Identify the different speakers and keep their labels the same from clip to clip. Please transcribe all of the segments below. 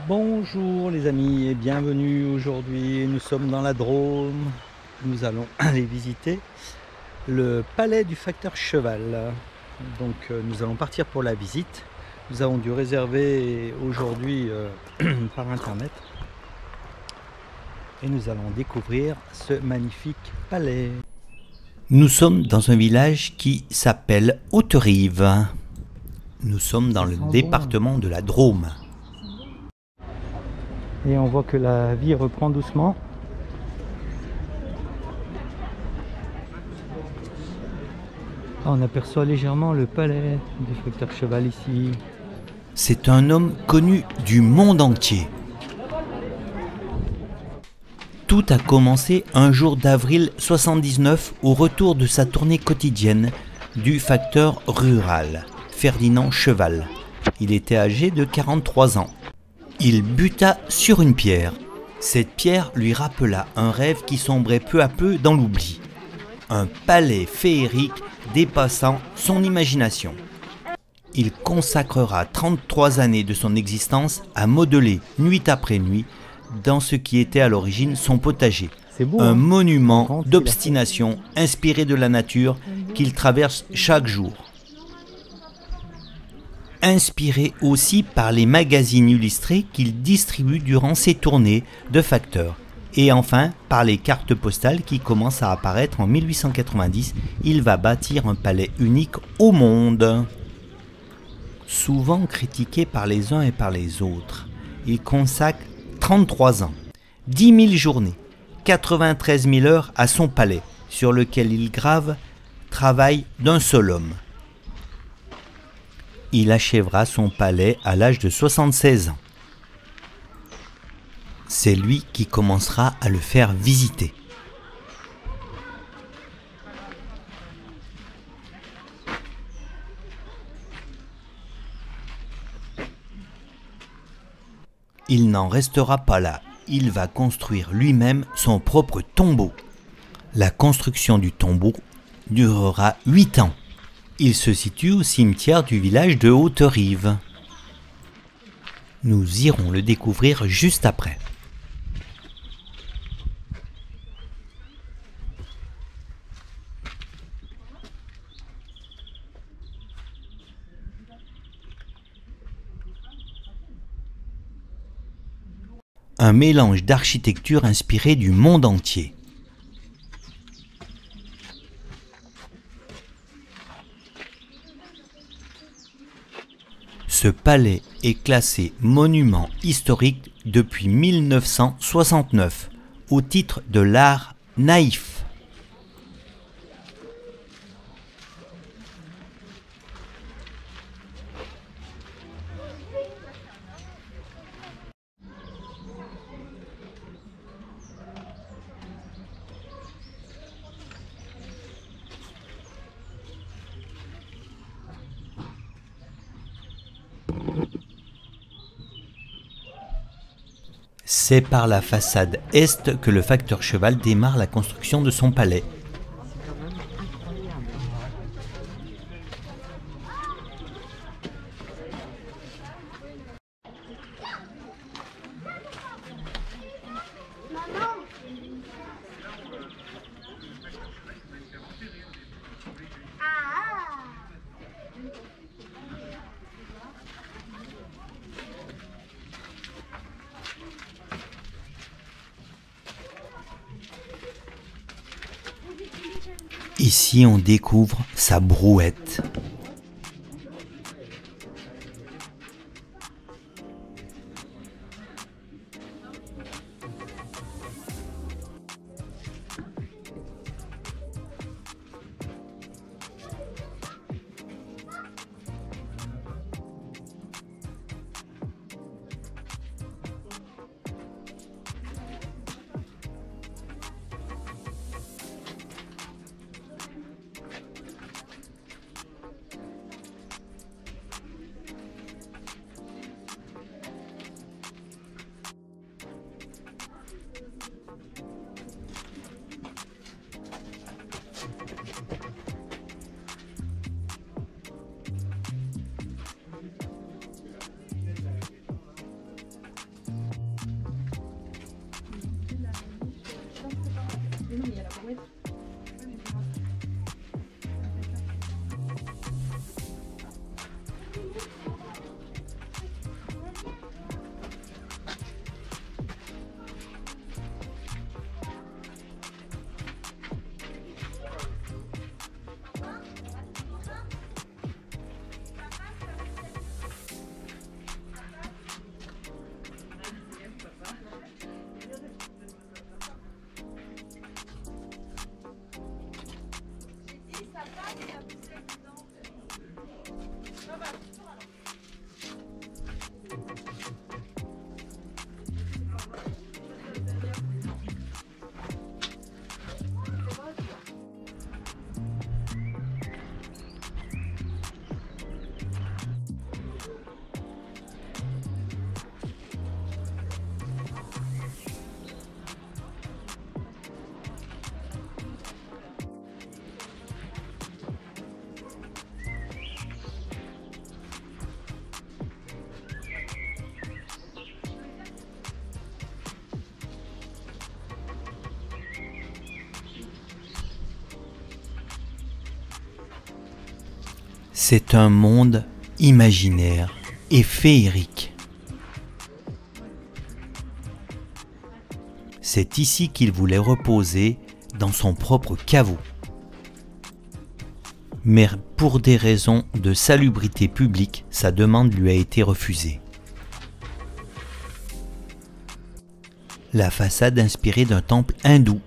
Speaker 1: Bonjour les amis et bienvenue. Aujourd'hui nous sommes dans la Drôme. Nous allons aller visiter le palais du facteur Cheval. Donc nous allons partir pour la visite. Nous avons dû réserver aujourd'hui par internet. Et nous allons découvrir ce magnifique palais. Nous sommes dans un village qui s'appelle Haute-Rive. Nous sommes dans le département de la Drôme. Et on voit que la vie reprend doucement. On aperçoit légèrement le palais du facteur Cheval ici. C'est un homme connu du monde entier. Tout a commencé un jour d'avril 79 au retour de sa tournée quotidienne du facteur rural, Ferdinand Cheval. Il était âgé de 43 ans. Il buta sur une pierre. Cette pierre lui rappela un rêve qui sombrait peu à peu dans l'oubli. Un palais féerique dépassant son imagination. Il consacrera 33 années de son existence à modeler nuit après nuit dans ce qui était à l'origine son potager. Beau, un monument d'obstination inspiré de la nature qu'il traverse chaque jour. Inspiré aussi par les magazines illustrés qu'il distribue durant ses tournées de facteur. Et enfin, par les cartes postales qui commencent à apparaître en 1890, il va bâtir un palais unique au monde. Souvent critiqué par les uns et par les autres, il consacre 33 ans, 10 000 journées, 93 000 heures à son palais, sur lequel il grave « Travail d'un seul homme ». Il achèvera son palais à l'âge de 76 ans. C'est lui qui commencera à le faire visiter. Il n'en restera pas là. Il va construire lui-même son propre tombeau. La construction du tombeau durera 8 ans. Il se situe au cimetière du village de Haute-Rive. Nous irons le découvrir juste après. Un mélange d'architecture inspirée du monde entier. Ce palais est classé monument historique depuis 1969 au titre de l'art naïf. C'est par la façade est que le facteur Cheval démarre la construction de son palais. Ici, on découvre sa brouette. C'est un monde imaginaire et féerique. C'est ici qu'il voulait reposer dans son propre caveau. Mais pour des raisons de salubrité publique, sa demande lui a été refusée. La façade inspirée d'un temple hindou.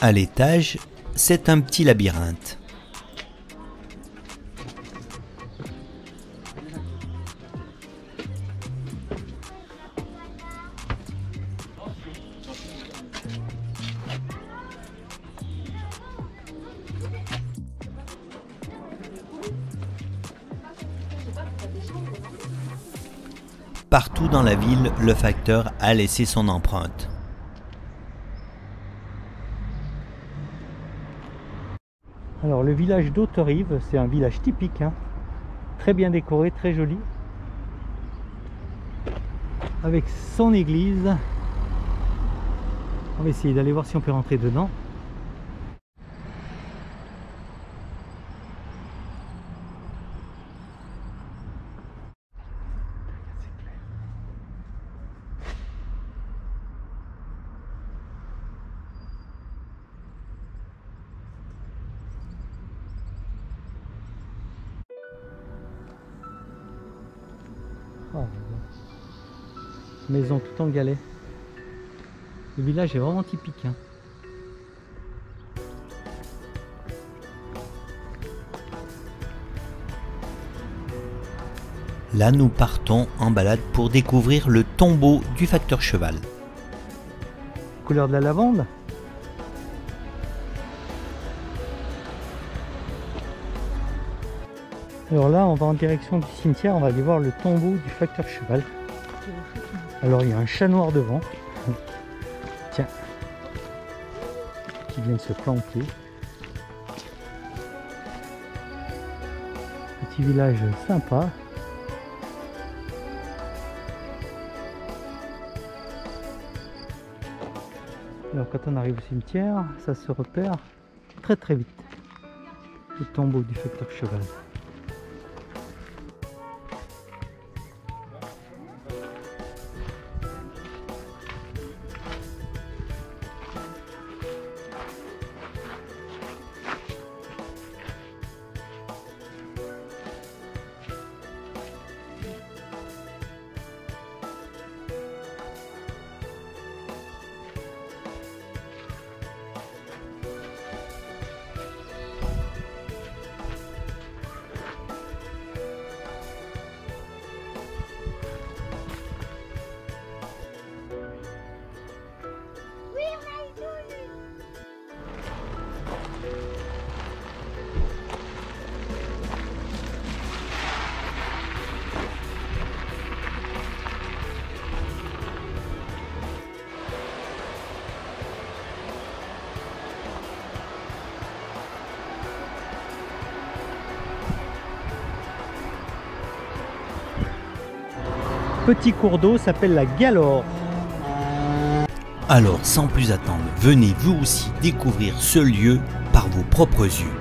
Speaker 1: À l'étage, c'est un petit labyrinthe. Partout dans la ville, le facteur a laissé son empreinte.
Speaker 2: Alors le village d'Hauterive, c'est un village typique, hein. Très bien décoré, très joli, avec son église. On va essayer d'aller voir si on peut rentrer dedans. Oh, maison tout en galets. Le village est vraiment typique, hein.
Speaker 1: Là, nous partons en balade pour découvrir le tombeau du facteur cheval.
Speaker 2: Couleur de la lavande. Alors là, on va en direction du cimetière, on va aller voir le tombeau du facteur cheval. Alors il y a un chat noir devant. Tiens. Qui vient de se planter. Petit village sympa. Alors quand on arrive au cimetière, ça se repère très très vite. Le tombeau du facteur cheval. Petit cours d'eau s'appelle la Galore.
Speaker 1: Alors, sans plus attendre, venez vous aussi découvrir ce lieu par vos propres yeux.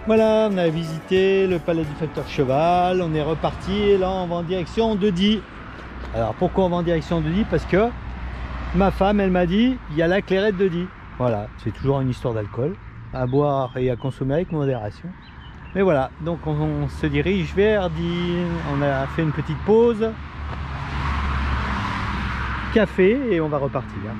Speaker 2: Voilà, on a visité le palais du facteur cheval, on est reparti et là on va en direction de Die. Alors pourquoi on va en direction de Die? Parce que ma femme, elle m'a dit, il y a la clairette de Die. Voilà, c'est toujours une histoire d'alcool, à boire et à consommer avec modération. Mais voilà, donc on se dirige vers Die. On a fait une petite pause café et on va repartir.